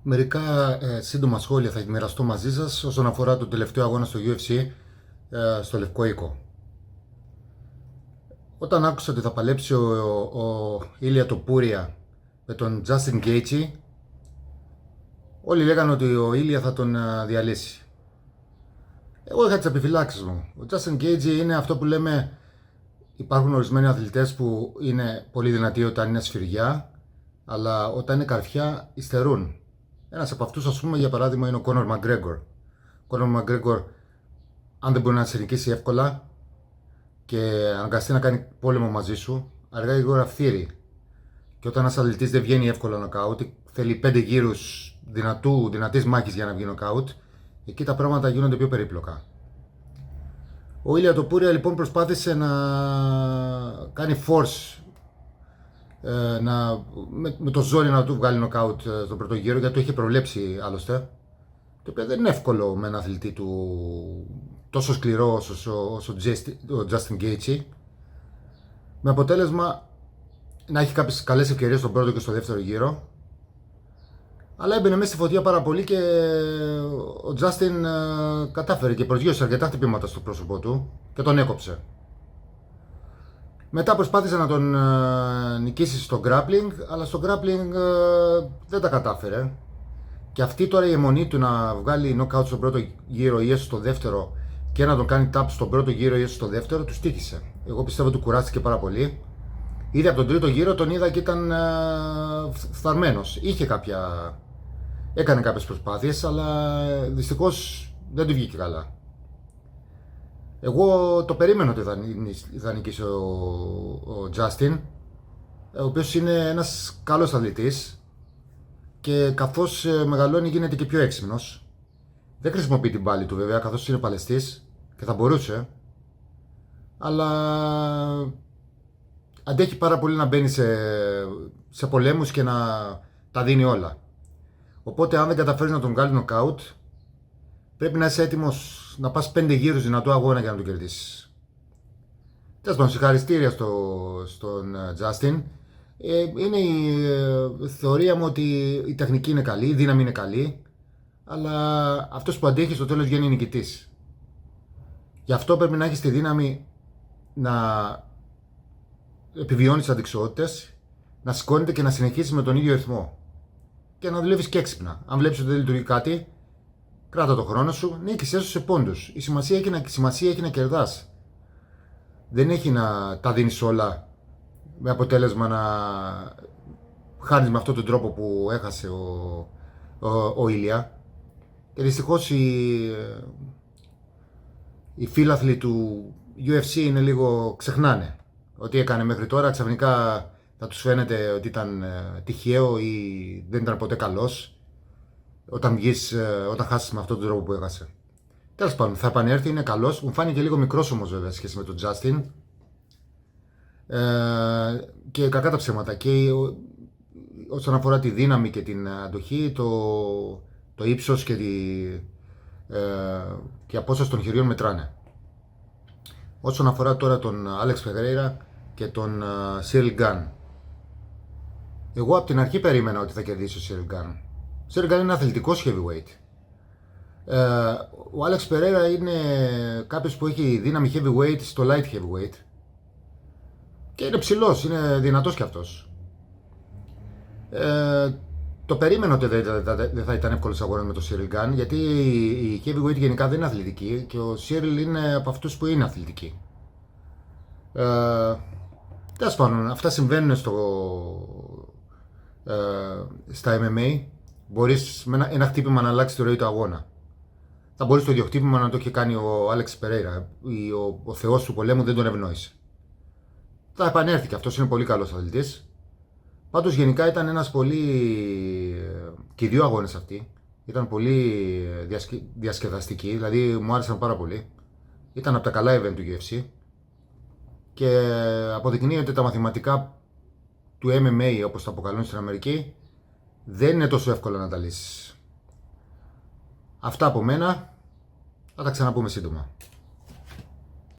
Μερικά σύντομα σχόλια θα μοιραστώ μαζί σας όσον αφορά τον τελευταίο αγώνα στο UFC στο Λευκό Οίκο. Όταν άκουσα ότι θα παλέψει ο Ήλια Τοπούρια με τον Justin Gaethje, όλοι λέγανε ότι ο Ήλια θα τον διαλύσει. Εγώ είχα τις επιφυλάξεις μου. Ο Justin Gaethje είναι αυτό που λέμε, υπάρχουν ορισμένοι αθλητές που είναι πολύ δυνατοί όταν είναι σφυριά, αλλά όταν είναι καρφιά υστερούν. Ένας από αυτούς, ας πούμε, για παράδειγμα, είναι ο Conor McGregor. Ο Conor McGregor, αν δεν μπορεί να σε νικήσει εύκολα και αναγκαστεί να κάνει πόλεμο μαζί σου, αργά ή γρήγορα φθείρει. Και όταν ένας αθλητής δεν βγαίνει εύκολα νοκάουτ, θέλει 5 γύρους δυνατής μάχης για να βγει νοκάουτ, εκεί τα πράγματα γίνονται πιο περίπλοκα. Ο Ήλια Τοπούρια λοιπόν προσπάθησε να κάνει force, με το ζόρι να του βγάλει νοκάουτ στον πρώτο γύρο, γιατί το είχε προβλέψει άλλωστε. Το οποίο δεν είναι εύκολο με ένα αθλητή του τόσο σκληρό όσο ο Justin Gaethje, με αποτέλεσμα να έχει κάποιες καλές ευκαιρίες στον πρώτο και στο δεύτερο γύρο, αλλά έμπαινε μέσα στη φωτιά πάρα πολύ και ο Justin κατάφερε και προσγείωσε αρκετά χτυπήματα στο πρόσωπό του και τον έκοψε. Μετά προσπάθησε να τον νικήσει στο grappling, αλλά στο grappling δεν τα κατάφερε. Και αυτή τώρα η αιμονή του να βγάλει knockout στον πρώτο γύρο ή έστω στο δεύτερο και να τον κάνει tap στον πρώτο γύρο ή έστω στο δεύτερο, του τύχησε. Εγώ πιστεύω ότι του κουράστηκε πάρα πολύ. Ήδη από τον τρίτο γύρο τον είδα και ήταν φθαρμένος. Έκανε κάποιες προσπάθειες, αλλά δυστυχώς δεν του βγήκε καλά. Εγώ το περίμενα ότι θα νικήσει ο Justin, ο οποίος είναι ένας καλός αθλητής και καθώς μεγαλώνει γίνεται και πιο έξυπνος. Δεν χρησιμοποιεί την πάλη του βέβαια, καθώς είναι παλαιστής και θα μπορούσε, αλλά αντέχει πάρα πολύ να μπαίνει σε πολέμους και να τα δίνει όλα. Οπότε αν δεν καταφέρεις να τον βγάλει νοκάουτ, πρέπει να είσαι έτοιμος να πας 5 γύρους δυνατού αγώνα για να τον κερδίσεις. Τέλος πάντων, συγχαριστήρια στον Justin. Είναι η θεωρία μου ότι η τεχνική είναι καλή, η δύναμη είναι καλή, αλλά αυτός που αντέχει στο τέλος βγαίνει νικητής. Γι' αυτό πρέπει να έχεις τη δύναμη να επιβιώνεις τις αντικσότητες, να σηκώνεται και να συνεχίσεις με τον ίδιο ρυθμό και να δουλεύεις και έξυπνα. Αν βλέπεις ότι δεν λειτουργεί κάτι, κράτα το χρόνο σου, νίκησέ σου σε πόντους. Η σημασία έχει να κερδάς. Δεν έχει να τα δίνεις όλα με αποτέλεσμα να χάνεις με αυτόν τον τρόπο που έχασε ο Ήλια. Και δυστυχώς οι φίλαθλοι του UFC είναι λίγο ξεχνάνε ότι έκανε μέχρι τώρα, ξαφνικά θα τους φαίνεται ότι ήταν τυχαίο ή δεν ήταν ποτέ καλός όταν χάσεις με αυτόν τον τρόπο που έχασε. Τέλος πάντων, θα επανέλθει, είναι καλός. Μου φάνηκε λίγο μικρός όμως βέβαια σχέση με τον Justin. Και κακά τα ψέματα. Και όσον αφορά τη δύναμη και την αντοχή, το ύψος και η απόσταση των χεριών μετράνε. Όσον αφορά τώρα τον Alex Pereira και τον Ciryl Gane, εγώ από την αρχή περίμενα ότι θα κερδίσει ο Ciryl Gane. Ο Ciryl Gane είναι αθλητικός heavyweight. Ο Alex Pereira είναι κάποιος που έχει δύναμη heavyweight στο light heavyweight και είναι ψηλός, είναι δυνατός κι αυτός. Το περίμενα ότι δεν θα ήταν εύκολος αγώνας με τον Ciryl Gane, γιατί η heavyweight γενικά δεν είναι αθλητική και ο Ciryl είναι από αυτούς που είναι αθλητικοί. Τέλος πάντων, αυτά συμβαίνουν στα MMA. Μπορείς με ένα χτύπημα να αλλάξει τη ροή του αγώνα. Θα μπορείς το ίδιο χτύπημα να το έχει κάνει ο Alex Pereira. Ο θεός του πολέμου δεν τον ευνόησε. Θα επανέλθει και αυτός, είναι πολύ καλός αθλητής. Πάντως γενικά ήταν ένας πολύ... και οι δύο αγώνες αυτοί ήταν πολύ διασκεδαστικοί, δηλαδή μου άρεσαν πάρα πολύ. Ήταν από τα καλά event του UFC και αποδεικνύει ότι τα μαθηματικά του MMA, όπως τα αποκαλούν στην Αμερική, δεν είναι τόσο εύκολο να τα λύσεις. Αυτά από μένα, θα τα ξαναπούμε σύντομα.